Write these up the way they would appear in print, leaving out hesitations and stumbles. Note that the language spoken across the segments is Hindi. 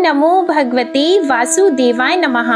नमो भगवते वासुदेवाय नमः।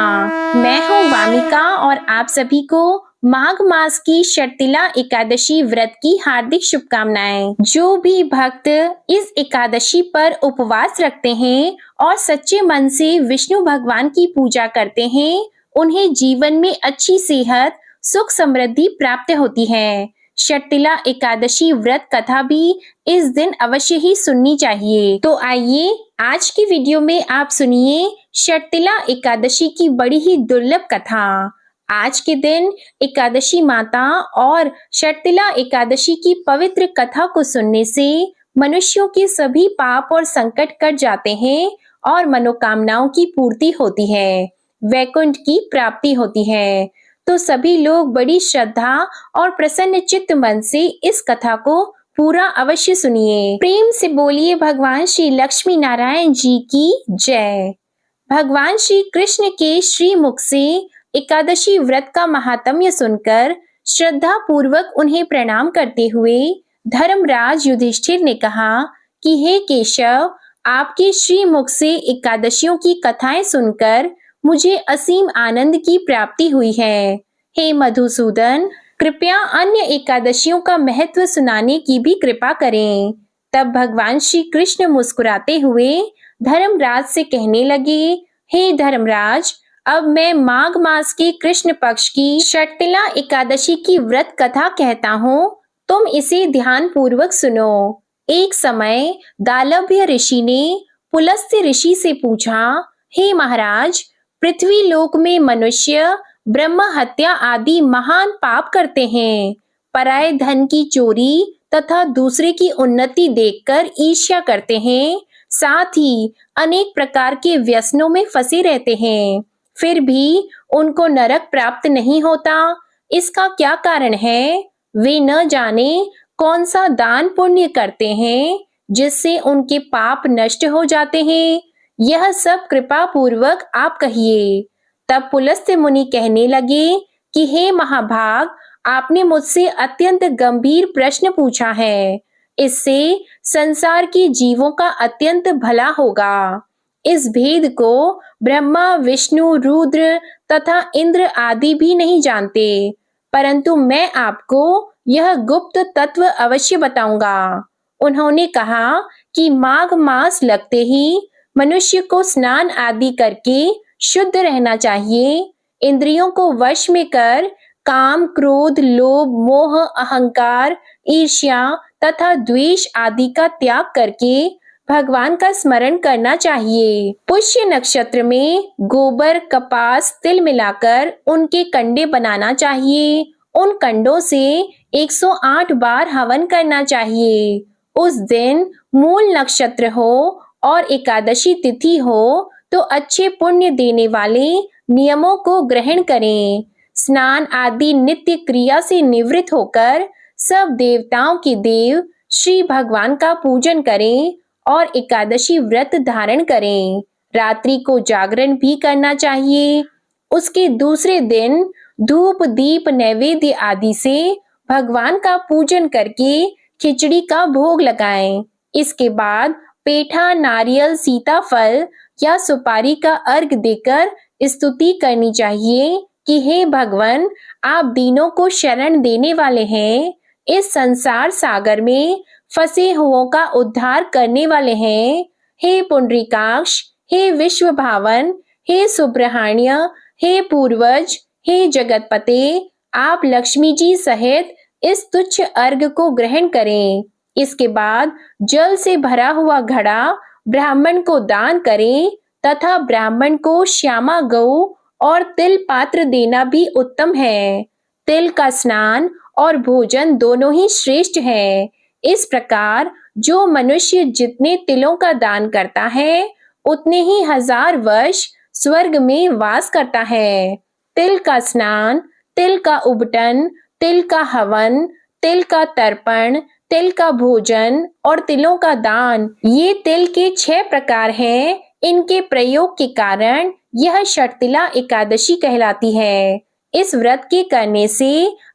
मैं हूँ वामिका और आप सभी को माघ मास की शर्तिला एकादशी व्रत की हार्दिक शुभकामनाएं। जो भी भक्त इस एकादशी पर उपवास रखते हैं और सच्चे मन से विष्णु भगवान की पूजा करते हैं, उन्हें जीवन में अच्छी सेहत, सुख समृद्धि प्राप्त होती है। शर्तिला एकादशी व्रत कथा भी इस दिन अवश्य ही सुननी चाहिए। तो आइए आज की वीडियो में आप सुनिए शर्तिला एकादशी की बड़ी ही दुर्लभ कथा। आज के दिन एकादशी माता और शर्तिला एकादशी की पवित्र कथा को सुनने से मनुष्यों के सभी पाप और संकट कट जाते हैं और मनोकामनाओं की पूर्ति होती है, वैकुंठ की प्राप्ति होती है। तो सभी लोग बड़ी श्रद्धा और प्रसन्न चित्त मन से इस कथा को पूरा अवश्य सुनिए। प्रेम से बोलिए भगवान श्री लक्ष्मी नारायण जी की जय। भगवान श्री कृष्ण के श्री मुख से एकादशी व्रत का महात्म्य सुनकर श्रद्धा पूर्वक उन्हें प्रणाम करते हुए धर्मराज युधिष्ठिर ने कहा कि हे केशव, आपके श्री मुख से एकादशियों की कथाएं सुनकर मुझे असीम आनंद की प्राप्ति हुई है। हे मधुसूदन, कृपया अन्य एकादशियों का महत्व सुनाने की भी कृपा करें। तब भगवान श्री कृष्ण मुस्कुराते हुए धर्मराज से कहने लगे, हे धर्मराज, अब मैं माघ मास के कृष्ण पक्ष की शर्तिला एकादशी की व्रत कथा कहता हूँ, तुम इसे ध्यान पूर्वक सुनो। एक समय दालभ्य ऋषि ने पुलस्त्य ऋषि से पूछा, हे महाराज, पृथ्वी लोक में मनुष्य ब्रह्म हत्या आदि महान पाप करते हैं, पराये धन की चोरी तथा दूसरे की उन्नति देखकर ईर्ष्या करते हैं, साथ ही अनेक प्रकार के व्यसनों में फंसे रहते हैं, फिर भी उनको नरक प्राप्त नहीं होता। इसका क्या कारण है? वे न जाने कौन सा दान पुण्य करते हैं जिससे उनके पाप नष्ट हो जाते हैं। यह सब कृपा पूर्वक आप कहिए। तब पुलस्त्य मुनि कहने लगे कि हे महाभाग, आपने मुझसे अत्यंत गंभीर प्रश्न पूछा है। इससे संसार के जीवों का अत्यंत भला होगा। इस भेद को ब्रह्मा, विष्णु, रुद्र तथा इंद्र आदि भी नहीं जानते, परंतु मैं आपको यह गुप्त तत्व अवश्य बताऊंगा। उन्होंने कहा कि माघ मास लगते ही मनुष्य को स्नान आदि करके शुद्ध रहना चाहिए। इंद्रियों को वश में कर काम, क्रोध, लोभ, मोह, अहंकार, ईर्ष्या तथा द्वेष आदि का त्याग करके भगवान का स्मरण करना चाहिए। पुष्य नक्षत्र में गोबर, कपास, तिल मिलाकर उनके कंडे बनाना चाहिए। उन कंडों से 108 बार हवन करना चाहिए। उस दिन मूल नक्षत्र हो और एकादशी तिथि हो तो अच्छे पुण्य देने वाले नियमों को ग्रहण करें। स्नान आदि नित्य क्रिया से निवृत्त होकर सब देवताओं के देव श्री भगवान का पूजन करें और एकादशी व्रत धारण करें। रात्रि को जागरण भी करना चाहिए। उसके दूसरे दिन धूप, दीप, नैवेद्य आदि से भगवान का पूजन करके खिचड़ी का भोग लगाएं। इसके बाद पेठा, नारियल, सीताफल या सुपारी का अर्घ देकर स्तुति करनी चाहिए कि हे भगवान, आप दीनों को शरण देने वाले हैं, इस संसार सागर में फंसे हुओं का उद्धार करने वाले हैं। हे पुंडरीकाक्ष, हे विश्व भावन, हे सुब्रहाण्य, हे पूर्वज, हे जगतपते, आप लक्ष्मी जी सहित इस तुच्छ अर्घ को ग्रहण करें। इसके बाद जल से भरा हुआ घड़ा ब्राह्मण को दान करें तथा ब्राह्मण को श्यामा गौ और तिल पात्र देना भी उत्तम है। तिल का स्नान और भोजन दोनों ही श्रेष्ठ है। इस प्रकार जो मनुष्य जितने तिलों का दान करता है उतने ही 1000 वर्ष स्वर्ग में वास करता है। तिल का स्नान, तिल का उबटन, तिल का हवन, तिल का तर्पण, तिल का भोजन और तिलों का दान, ये तिल के 6 प्रकार हैं। इनके प्रयोग के कारण यह शर्तिला एकादशी कहलाती है। इस व्रत के करने से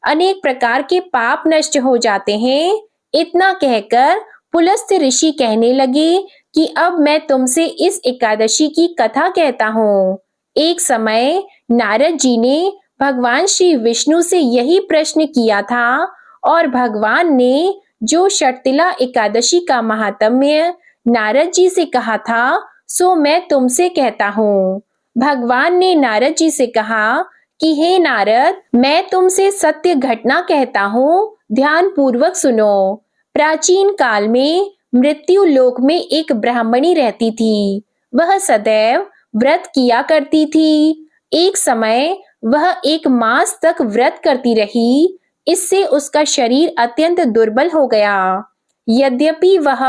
अनेक प्रकार के पाप नष्ट हो जाते हैं। इतना कहकर पुलस्त्य ऋषि कहने लगे कि अब मैं तुमसे इस एकादशी की कथा कहता हूँ। एक समय नारद जी ने भगवान श्री विष्णु से यही प्रश्न किया था और भगवान ने जो षटतिला एकादशी का महात्म्य नारद जी से कहा था, सो मैं तुमसे कहता हूँ। भगवान ने नारद जी से कहा कि हे नारद, मैं तुमसे सत्य घटना कहता हूँ, ध्यान पूर्वक सुनो। प्राचीन काल में मृत्यु लोक में एक ब्राह्मणी रहती थी। वह सदैव व्रत किया करती थी। एक समय वह 1 मास तक व्रत करती रही। इससे उसका शरीर अत्यंत दुर्बल हो गया। यद्यपि वह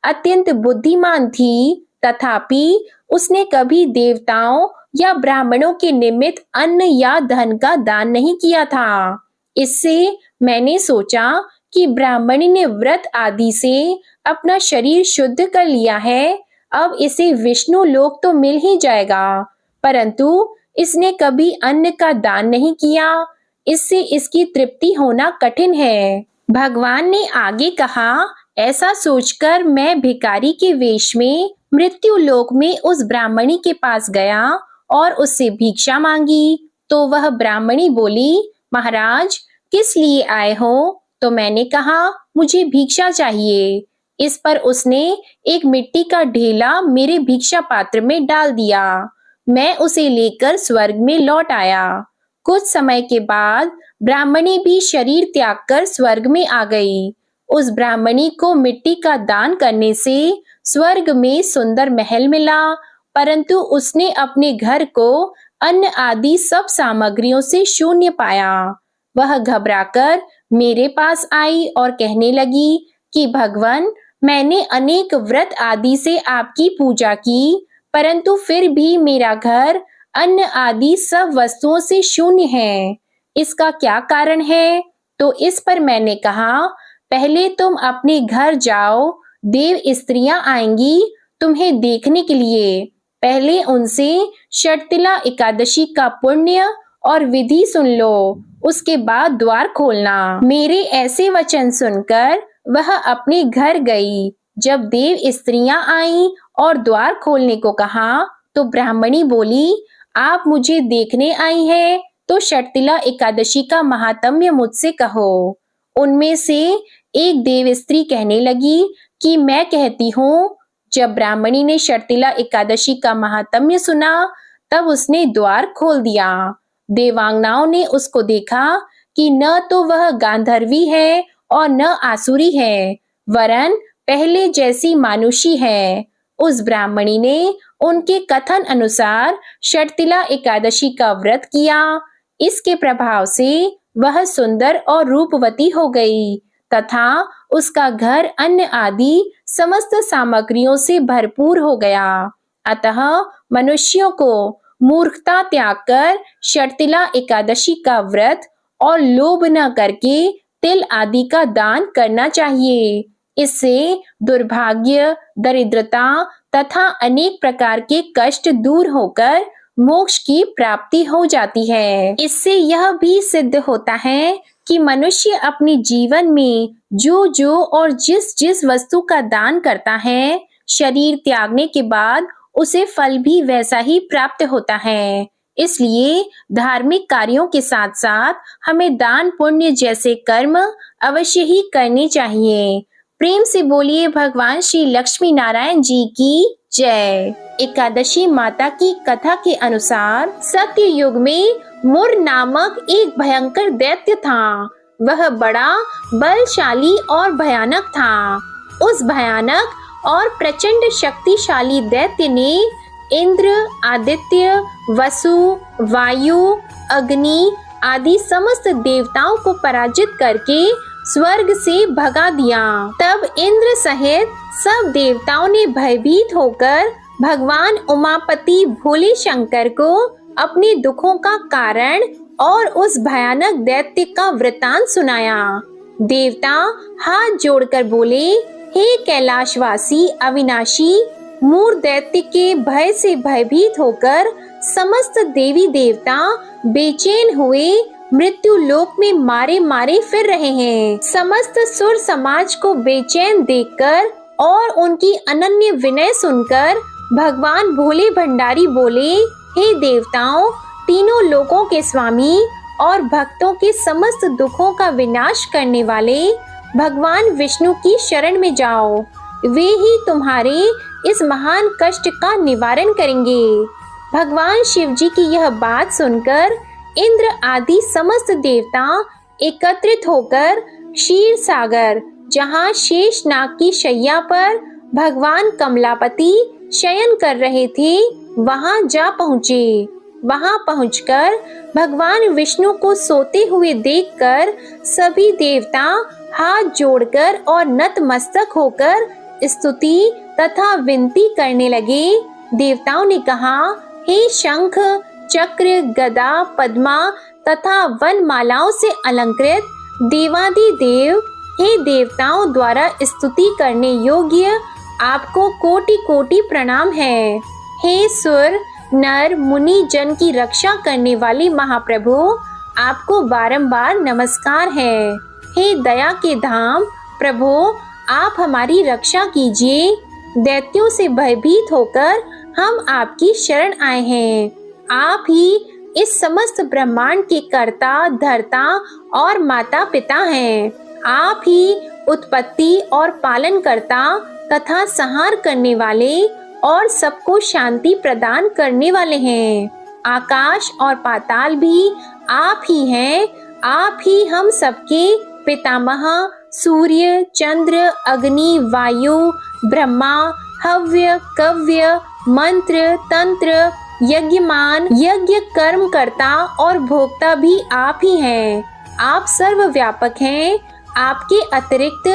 अत्यंत बुद्धिमान थी, तथापि उसने कभी देवताओं या ब्राह्मणों के निमित्त अन्न या धन का दान नहीं किया था। इससे मैंने सोचा कि ब्राह्मणी ने व्रत आदि से अपना शरीर शुद्ध कर लिया है, अब इसे विष्णु लोक तो मिल ही जाएगा, परंतु इसने कभी अन्न का दान नहीं किया। इससे इसकी तृप्ति होना कठिन है। भगवान ने आगे कहा, ऐसा सोचकर मैं भिखारी के वेश में मृत्यु लोक में उस ब्राह्मणी के पास गया और उससे भिक्षा मांगी। तो वह ब्राह्मणी बोली, महाराज, किस लिए आए हो? तो मैंने कहा, मुझे भिक्षा चाहिए। इस पर उसने एक मिट्टी का ढेला मेरे भिक्षा पात्र में डाल दिया। मैं उसे लेकर स्वर्ग में लौट आया। कुछ समय के बाद ब्राह्मणी भी शरीर त्याग कर स्वर्ग में आ गई। उस ब्राह्मणी को मिट्टी का दान करने से स्वर्ग में सुंदर महल मिला, परंतु उसने अपने घर को अन्न आदि सब सामग्रियों से शून्य पाया। वह घबराकर मेरे पास आई और कहने लगी कि भगवान, मैंने अनेक व्रत आदि से आपकी पूजा की, परंतु फिर भी मेरा घर अन्न आदि सब वस्तुओं से शून्य है। इसका क्या कारण है? तो इस पर मैंने कहा, पहले तुम अपने घर जाओ, देव स्त्रियां आएंगी तुम्हें देखने के लिए। पहले उनसे षटतिला एकादशी का पुण्य और विधि सुन लो, उसके बाद द्वार खोलना। मेरे ऐसे वचन सुनकर वह अपने घर गई। जब देव स्त्रियां आईं और द्वार खोलने को कहा, तो ब्राह्मणी बोली, आप मुझे देखने आई हैं, तो षटतिला एकादशी का महात्म्य मुझसे कहो। उनमें से एक देव स्त्री कहने लगी कि मैं कहती हूँ। जब ब्राह्मणी ने षटतिला एकादशी का महात्म्य सुना, तब उसने द्वार खोल दिया। देवांगनाओं ने उसको देखा कि न तो वह गांधर्वी है और न आसुरी है, वरन पहले जैसी मानुषी है। उस ब्राह्मणी ने उनके कथन अनुसार षटतिला एकादशी का व्रत किया। इसके प्रभाव से वह सुंदर और रूपवती हो गई तथा उसका घर अन्न आदि समस्त सामग्रियों से भरपूर हो गया। अतः मनुष्यों को मूर्खता त्याग कर षटतिला एकादशी का व्रत और लोभ न करके तिल आदि का दान करना चाहिए। इससे दुर्भाग्य, दरिद्रता तथा अनेक प्रकार के कष्ट दूर होकर मोक्ष की प्राप्ति हो जाती है। इससे यह भी सिद्ध होता है कि मनुष्य अपने जीवन में जो जो और जिस जिस वस्तु का दान करता है, शरीर त्यागने के बाद उसे फल भी वैसा ही प्राप्त होता है। इसलिए धार्मिक कार्यों के साथ साथ हमें दान पुण्य जैसे कर्म अवश्य ही करने चाहिए। प्रेम से बोलिए भगवान श्री लक्ष्मी नारायण जी की जय। एकादशी माता की कथा के अनुसार सत्य युग में मुर नामक एक भयंकर दैत्य था। वह बड़ा बलशाली और भयानक था। उस भयानक और प्रचंड शक्तिशाली दैत्य ने इंद्र, आदित्य, वसु, वायु, अग्नि आदि समस्त देवताओं को पराजित करके स्वर्ग से भगा दिया। तब इंद्र सहित सब देवताओं ने भयभीत होकर भगवान उमापति भोले शंकर को अपने दुखों का कारण और उस भयानक दैत्य का वृतांत सुनाया। देवता हाथ जोड़कर बोले, हे कैलाशवासी अविनाशी, मूर दैत्य के भय से भयभीत होकर समस्त देवी देवता बेचैन हुए मृत्यु लोक में मारे मारे फिर रहे हैं। समस्त सुर समाज को बेचैन देखकर और उनकी अनन्य विनय सुनकर भगवान भोले भंडारी बोले, हे देवताओं, तीनों लोकों के स्वामी और भक्तों के समस्त दुखों का विनाश करने वाले भगवान विष्णु की शरण में जाओ। वे ही तुम्हारे इस महान कष्ट का निवारण करेंगे। भगवान शिव जी की यह बात सुनकर इंद्र आदि समस्त देवता एकत्रित होकर क्षीर सागर, जहाँ शेषनाग की शैया पर भगवान कमलापति शयन कर रहे थे, वहां जा पहुँचे। वहां पहुंचकर भगवान विष्णु को सोते हुए देखकर सभी देवता हाथ जोड़कर और नतमस्तक होकर स्तुति तथा विनती करने लगे। देवताओं ने कहा, हे शंख, चक्र, गदा, पद्मा तथा वनमालाओं से अलंकृत देवादिदेव, हे देवताओं द्वारा स्तुति करने योग्य आपको कोटि कोटि प्रणाम है। हे सुर, नर, मुनि जन की रक्षा करने वाले महाप्रभु, आपको बारंबार नमस्कार है। हे दया के धाम प्रभु, आप हमारी रक्षा कीजिए। दैत्यों से भयभीत होकर हम आपकी शरण आए हैं। आप ही इस समस्त ब्रह्मांड के कर्ता, धर्ता और माता पिता हैं। आप ही उत्पत्ति और पालन करता तथा संहार करने वाले और सबको शांति प्रदान करने वाले हैं। आकाश और पाताल भी आप ही हैं। आप ही हम सबके पितामह, सूर्य, चंद्र, अग्नि, वायु, ब्रह्मा, हव्य, कव्य, मंत्र, तंत्र, यज्ञमान, यज्ञ कर्म करता और भोक्ता भी आप ही हैं। आप सर्वव्यापक हैं। आपके अतिरिक्त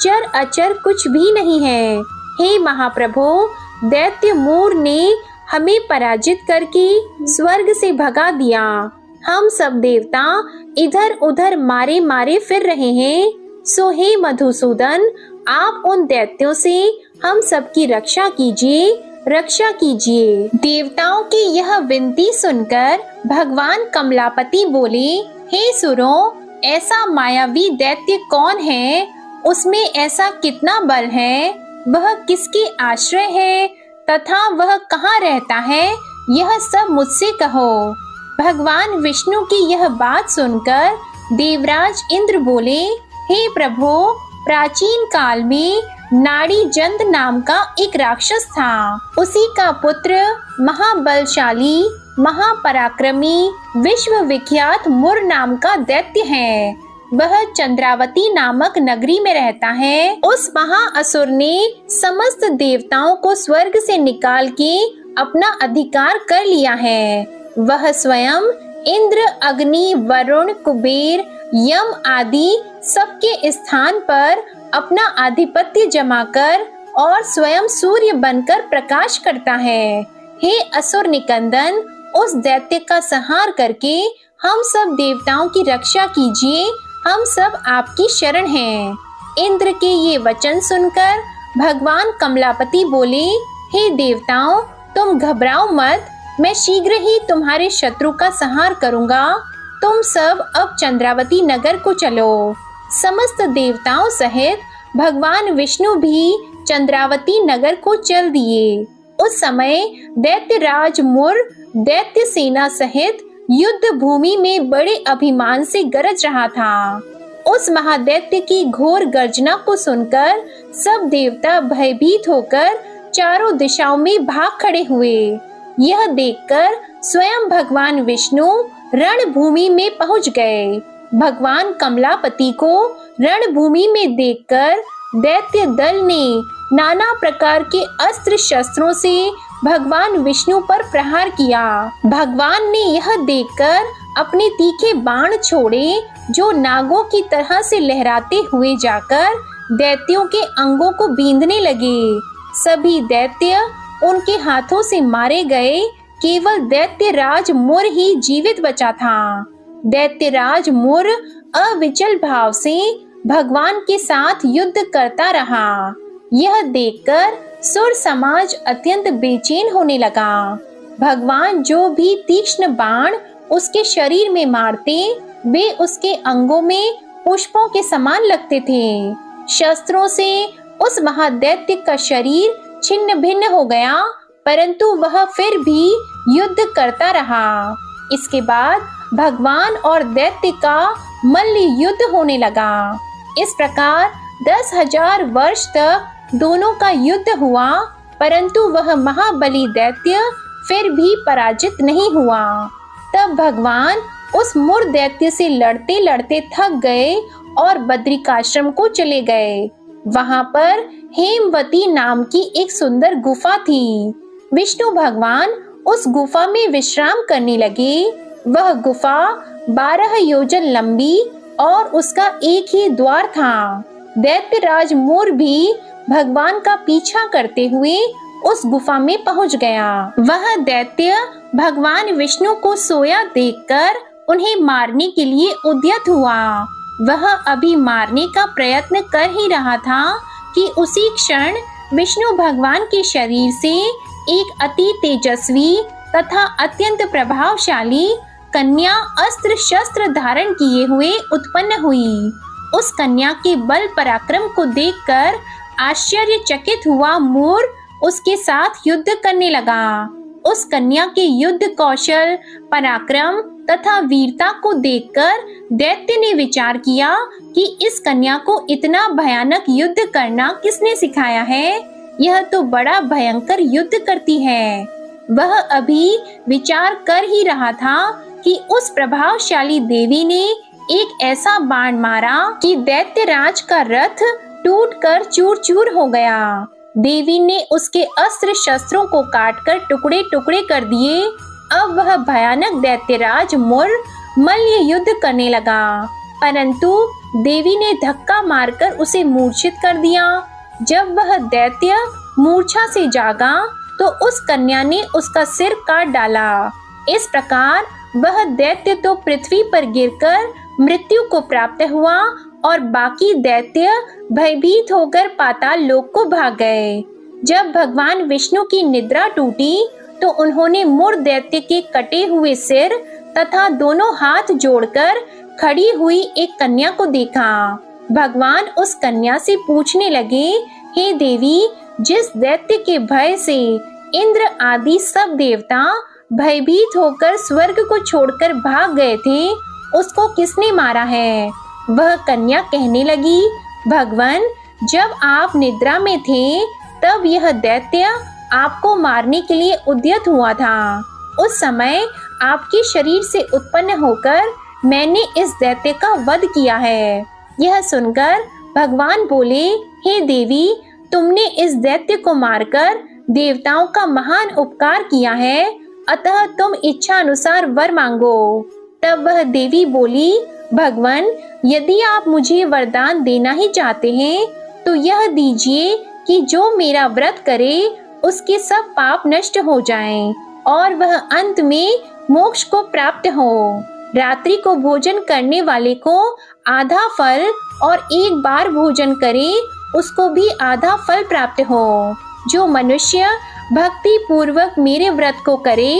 चर अचर कुछ भी नहीं है। हे महाप्रभु, दैत्य मूर ने हमें पराजित करके स्वर्ग से भगा दिया। हम सब देवता इधर उधर मारे मारे फिर रहे हैं। सो हे मधुसूदन, आप उन दैत्यों से हम सबकी रक्षा कीजिए, रक्षा कीजिए। देवताओं की यह विनती सुनकर भगवान कमलापति बोले, हे सुरों, ऐसा मायावी दैत्य कौन है? उसमें ऐसा कितना बल है? वह किसके आश्रय है तथा वह कहाँ रहता है? यह सब मुझसे कहो। भगवान विष्णु की यह बात सुनकर देवराज इंद्र बोले, हे प्रभु, प्राचीन काल में नाड़ी जंत नाम का एक राक्षस था। उसी का पुत्र महाबलशाली, महापराक्रमी, विश्व विख्यात मुर नाम का दैत्य है। वह चंद्रावती नामक नगरी में रहता है। उस महाअसुर ने समस्त देवताओं को स्वर्ग से निकाल के अपना अधिकार कर लिया है। वह स्वयं इंद्र, अग्नि, वरुण, कुबेर, यम आदि सबके स्थान पर अपना आधिपत्य जमाकर और स्वयं सूर्य बनकर प्रकाश करता है। हे असुर निकंदन, उस दैत्य का संहार करके हम सब देवताओं की रक्षा कीजिए। हम सब आपकी शरण हैं। इंद्र के ये वचन सुनकर भगवान कमलापति बोले, हे देवताओं, तुम घबराओ मत। मैं शीघ्र ही तुम्हारे शत्रु का संहार करूंगा। तुम सब अब चंद्रावती नगर को चलो। समस्त देवताओं सहित भगवान विष्णु भी चंद्रावती नगर को चल दिए। उस समय दैत्यराज मुर दैत्य सेना सहित युद्ध भूमि में बड़े अभिमान से गरज रहा था। उस महादैत्य की घोर गर्जना को सुनकर सब देवता भयभीत होकर चारों दिशाओं में भाग खड़े हुए। यह देखकर स्वयं भगवान विष्णु रणभूमि में पहुंच गए। भगवान कमलापति को रणभूमि में देखकर दैत्य दल ने नाना प्रकार के अस्त्र शस्त्रों से भगवान विष्णु पर प्रहार किया। भगवान ने यह देखकर अपने तीखे बाण छोड़े, जो नागों की तरह से लहराते हुए जाकर दैत्यों के अंगों को बींधने लगे। सभी दैत्य उनके हाथों से मारे गए। केवल दैत्यराज मुर ही जीवित बचा था। दैत्यराज मुर अविचल भाव से भगवान के साथ युद्ध करता रहा। यह देखकर सुर समाज अत्यंत बेचैन होने लगा। भगवान जो भी तीक्ष्ण बाण उसके शरीर में मारते, वे उसके अंगों में पुष्पों के समान लगते थे। शस्त्रों से उस महादैत्य का शरीर छिन्न भिन्न हो गया, परंतु वह फिर भी युद्ध करता रहा। इसके बाद भगवान और दैत्य का मल्ल युद्ध होने लगा। इस प्रकार 10,000 वर्ष तक दोनों का युद्ध हुआ, परंतु वह महाबली दैत्य फिर भी पराजित नहीं हुआ। तब भगवान उस मूर्ख दैत्य से लड़ते लड़ते थक गए और बद्रिकाश्रम को चले गए। वहां पर हेमवती नाम की एक सुंदर गुफा थी। विष्णु भगवान उस गुफा में विश्राम करने लगे। वह गुफा 12 योजन लंबी और उसका एक ही द्वार था। दैत्यराज मोर भी भगवान का पीछा करते हुए उस गुफा में पहुंच गया। वह दैत्य भगवान विष्णु को सोया देखकर उन्हें मारने के लिए उद्यत हुआ। वह अभी मारने का प्रयत्न कर ही रहा था कि उसी क्षण विष्णु भगवान के शरीर से एक अति तेजस्वी तथा अत्यंत प्रभावशाली कन्या अस्त्र शस्त्र धारण किए हुए उत्पन्न हुई। उस कन्या के बल पराक्रम को देखकर आश्चर्यचकित हुआ मोर उसके साथ युद्ध करने लगा। उस कन्या के युद्ध कौशल, पराक्रम तथा वीरता को देखकर दैत्य ने विचार किया कि इस कन्या को इतना भयानक युद्ध करना किसने सिखाया है। यह तो बड़ा भयंकर युद्ध करती है। वह अभी विचार कर ही रहा था कि उस प्रभावशाली देवी ने एक ऐसा बाण मारा कि दैत्यराज का रथ टूटकर चूर-चूर हो गया। देवी ने उसके अस्त्र शस्त्रों को काटकर टुकड़े टुकड़े कर दिए। अब वह भयानक दैत्यराज मुर मल्ल युद्ध करने लगा, परंतु देवी ने धक्का मारकर उसे मूर्छित कर दिया। जब वह दैत्य मूर्छा से जागा तो उस कन्या ने उसका सिर काट डाला। इस प्रकार वह दैत्य तो पृथ्वी पर गिरकर मृत्यु को प्राप्त हुआ और बाकी दैत्य भयभीत होकर पाताल लोक को भाग गए। जब भगवान विष्णु की निद्रा टूटी तो उन्होंने मूर दैत्य के कटे हुए सिर तथा दोनों हाथ जोड़कर खड़ी हुई एक कन्या को देखा। भगवान उस कन्या से पूछने लगे, हे देवी, जिस दैत्य के भय से इंद्र आदि सब देवता भयभीत होकर स्वर्ग को छोड़कर भाग गए थे, उसको किसने मारा है? वह कन्या कहने लगी, भगवान, जब आप निद्रा में थे तब यह दैत्य आपको मारने के लिए उद्यत हुआ था। उस समय आपके शरीर से उत्पन्न होकर मैंने इस दैत्य का वध किया है। यह सुनकर भगवान बोले, हे देवी, तुमने इस दैत्य को मारकर देवताओं का महान उपकार किया है, अतः तुम इच्छा अनुसार वर मांगो। तब वह देवी बोली, भगवान, यदि आप मुझे वरदान देना ही चाहते हैं तो यह दीजिए कि जो मेरा व्रत करे उसके सब पाप नष्ट हो जाएं और वह अंत में मोक्ष को प्राप्त हो। रात्रि को भोजन करने वाले को आधा फल और एक बार भोजन करे उसको भी आधा फल प्राप्त हो। जो मनुष्य भक्ति पूर्वक मेरे व्रत को करे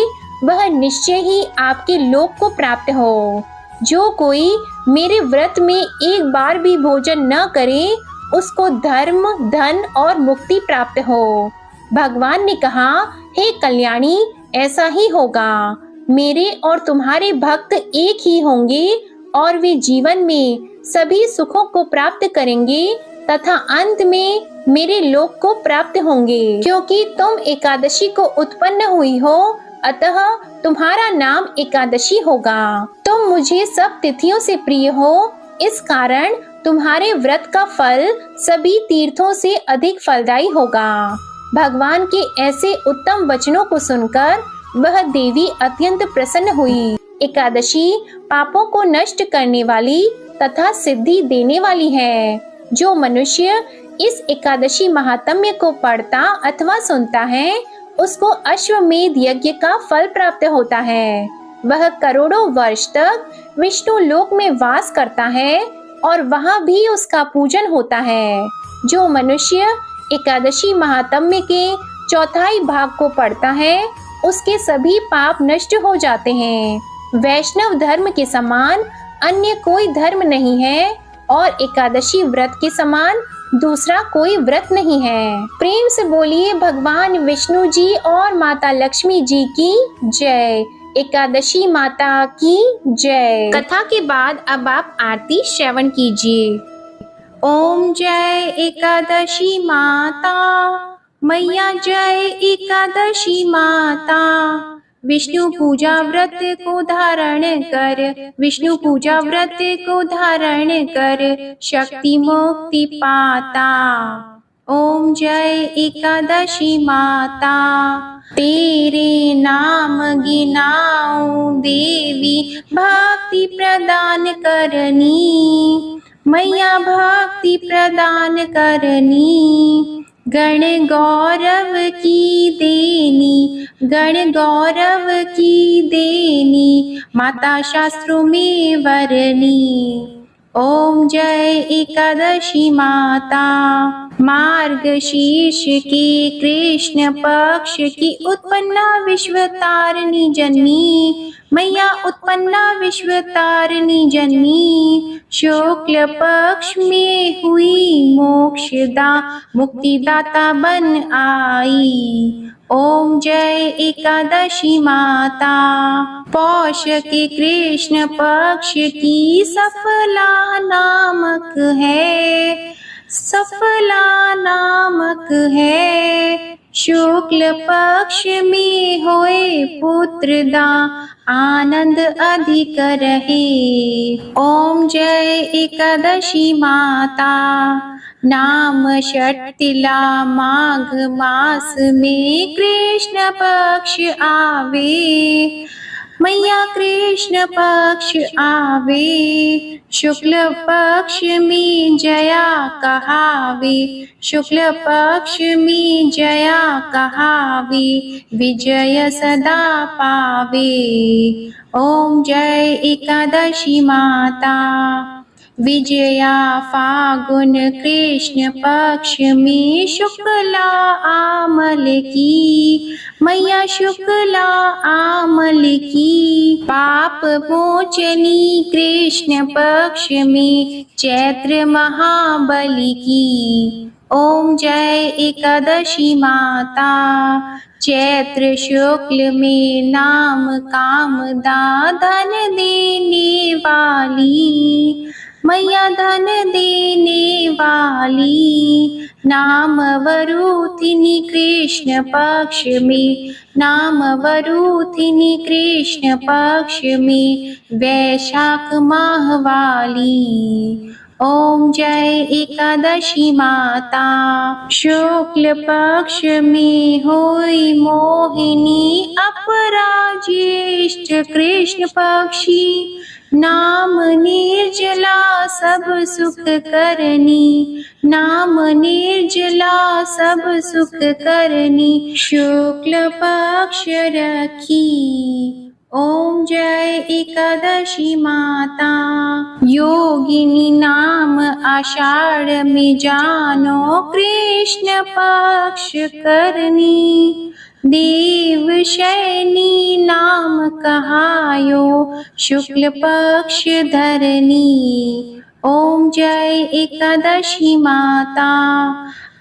वह निश्चय ही आपके लोक को प्राप्त हो। जो कोई मेरे व्रत में एक बार भी भोजन न करे उसको धर्म, धन और मुक्ति प्राप्त हो। भगवान ने कहा, हे कल्याणी, ऐसा ही होगा। मेरे और तुम्हारे भक्त एक ही होंगे और वे जीवन में सभी सुखों को प्राप्त करेंगे तथा अंत में मेरे लोक को प्राप्त होंगे। क्योंकि तुम एकादशी को उत्पन्न हुई हो, अतः तुम्हारा नाम एकादशी होगा। तुम मुझे सब तिथियों से प्रिय हो, इस कारण तुम्हारे व्रत का फल सभी तीर्थों से अधिक फलदायी होगा। भगवान के ऐसे उत्तम वचनों को सुनकर वह देवी अत्यंत प्रसन्न हुई। एकादशी पापों को नष्ट करने वाली तथा सिद्धि देने वाली है। जो मनुष्य इस एकादशी महात्म्य को पढ़ता अथवा सुनता है उसको अश्वमेध यज्ञ का फल प्राप्त होता है। वह करोड़ों वर्ष तक विष्णु लोक में वास करता है और वहाँ भी उसका पूजन होता है। जो मनुष्य एकादशी महात्म्य के चौथाई भाग को पढ़ता है उसके सभी पाप नष्ट हो जाते हैं। वैष्णव धर्म के समान अन्य कोई धर्म नहीं है और एकादशी व्रत के समान दूसरा कोई व्रत नहीं है। प्रेम से बोलिए भगवान विष्णु जी और माता लक्ष्मी जी की जय। एकादशी माता की जय। कथा के बाद अब आप आरती श्रवण कीजिए। ओम जय एकादशी माता मैया, जय एकादशी माता। विष्णु पूजा व्रत को धारण कर, विष्णु पूजा व्रत को धारण कर, शक्ति मुक्ति पाता। ओम जय एकादशी माता। तेरे नाम गिनाऊं देवी, भक्ति प्रदान करनी मैया, भक्ति प्रदान करनी। गण गौरव की देनी, गण गौरव की देनी, माता शास्त्रों में वरनी। ओम जय एकादशी माता। मार्गशीर्ष के कृष्ण पक्ष की उत्पन्ना विश्व तारिणी जन्मी मैया, उत्पन्ना विश्व तारिणी जन्मी। शुक्ल पक्ष में हुई मोक्षदा, मुक्तिदाता बन आई। ओम जय एकादशी माता। पौष के कृष्ण पक्ष की सफला नामक है, सफला नामक है। शुक्ल पक्ष में होए पुत्रदा, आनंद अधिक रहे। ओम जय एकादशी माता। नाम षटतिला माघ मास में कृष्ण पक्ष आवे मैया, कृष्ण पक्ष आवे। शुक्ल पक्ष में जया कहावे, शुक्ल पक्ष में जया कहावे, विजय सदा पावे। ओम जय एकादशी माता। विजया फागुन कृष्ण पक्ष में शुक्ला आमल की मैया, शुक्ला आमल की। पाप मोचनी कृष्ण पक्ष में चैत्र महाबली की। ओम जय एकादशी माता। चैत्र शुक्ल में नाम कामदा, धन देने वाली मैया, धन देने वाली। नाम वरूथिनी कृष्ण पक्ष में, नाम वरूथिनी कृष्ण पक्ष में, वैशाख माह वाली। ओम जय एकादशी माता। शुक्ल पक्ष में होई मोहिनी, अपराज्येष्ठ कृष्ण पक्षी। नाम निर्जला सब सुख करनी, नाम निर्जला सब सुख करनी। शुक्ल पक्ष रखी। ओम जय एकादशी माता। योगिनी नाम आषाढ़ में जानो, कृष्ण पक्ष करनी। देव शयनी नाम कहायो, शुक्ल पक्ष धरनी। ओम जय एकादशी माता।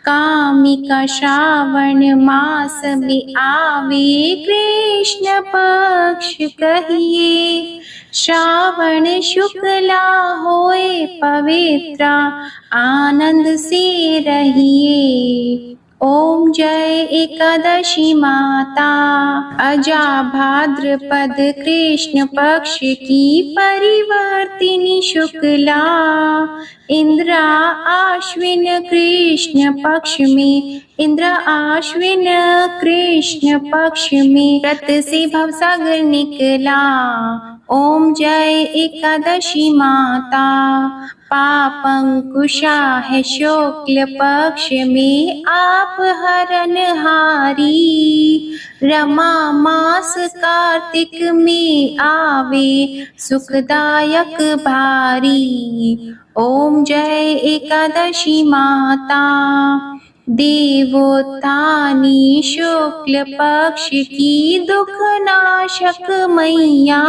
कामिका श्रावण मास में आवे, कृष्ण पक्ष कहिए। श्रावण शुक्ला होए पवित्रा, आनंद से रहिए। ओम जय एकादशी माता। अजा भाद्रपद कृष्ण पक्ष की परिवर्तिनी शुक्ला। इंद्रा आश्विन कृष्ण पक्ष में, इंद्रा आश्विन कृष्ण पक्ष में, व्रत से भवसागर निकला। ओम जय एकादशी माता। पापंकुशा है शुक्ल पक्ष में, आप हरनहारी। रमा मास कार्तिक में आवे, सुखदायक भारी। ओम जय एकादशी माता। देवोत्थानी शुक्ल पक्ष की दुख नाशक मैया,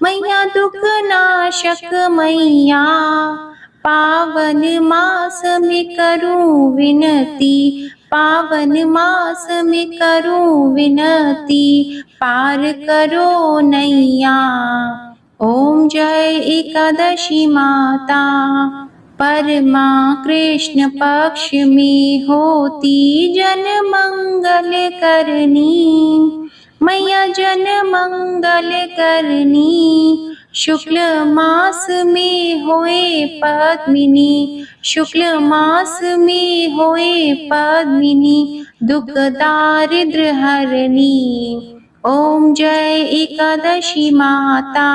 मैया दुख नाशक मैया। पावन मास में करूं विनती, पावन मास में करूं विनती, पार करो नैया। ओम जय एकादशी माता, परमा कृष्ण पक्ष में होती जन मंगल करनी, मैया जन मंगल करनी। शुक्ल मास में होए पद्मिनी, शुक्ल मास में होए पद्मिनी, दुख दारिद्र हरनी। ओम जय एकादशी माता।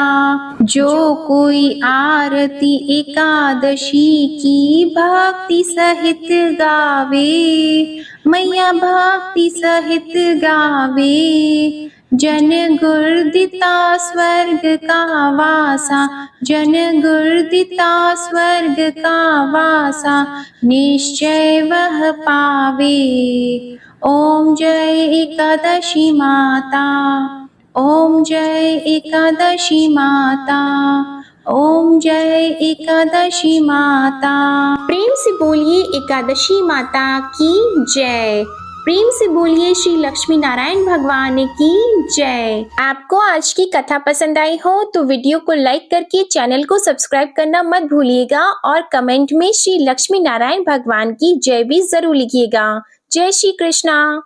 जो कोई आरती एकादशी की भक्ति सहित गावे, मैया भक्ति सहित गावे, जन गुरदिता स्वर्ग का वासा, जन गुरदिता स्वर्ग का वासा, निश्चय वह पावे। ओम जय एकादशी माता, ओम जय एकादशी माता, ओम जय एकादशी माता। प्रेम से बोलिए एकादशी माता की जय। प्रेम से बोलिए श्री लक्ष्मी नारायण भगवान की जय। आपको आज की कथा पसंद आई हो तो वीडियो को लाइक करके चैनल को सब्सक्राइब करना मत भूलिएगा और कमेंट में श्री लक्ष्मी नारायण भगवान की जय भी जरूर लिखिएगा। जय श्री कृष्णा।